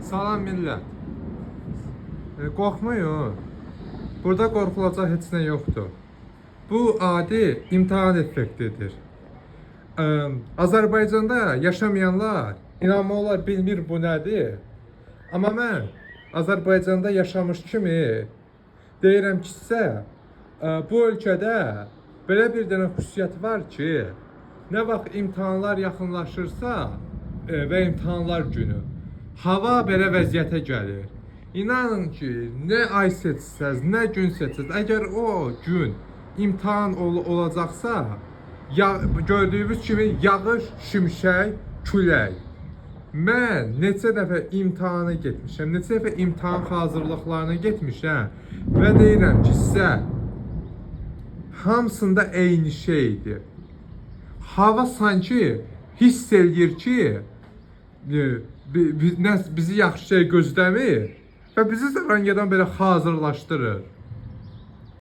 Salam millət. Qorxmayın. Burada qorxulacaq heç nə yoxdur. Bu adi imtahan effektidir. Azərbaycanda yaşamayanlar inanmaq olar bilmir bu nədir. Amma mən Azərbaycanda yaşamış kimi deyirəm ki sizə, bu ölkədə belə bir dənə xüsusiyyət var ki, nə vaxt imtahanlar yaxınlaşırsa və imtahanlar günü hava belə vəziyyətə gəlir. İnanın ki, nə ay seçsəz, nə gün seçsəz, əgər o gün imtahan olacaqsa, gördüyünüz kimi yağış, şimşək, külək. Mən neçə dəfə imtahana getmişəm, neçə dəfə imtahan hazırlıqlarına getmişəm və deyirəm ki sizə, hamısında eyni şeydir. Hava sanki hiss eləyir ki, bizi yaxşı şey gözləmir və bizi zərangadan belə hazırlaşdırır.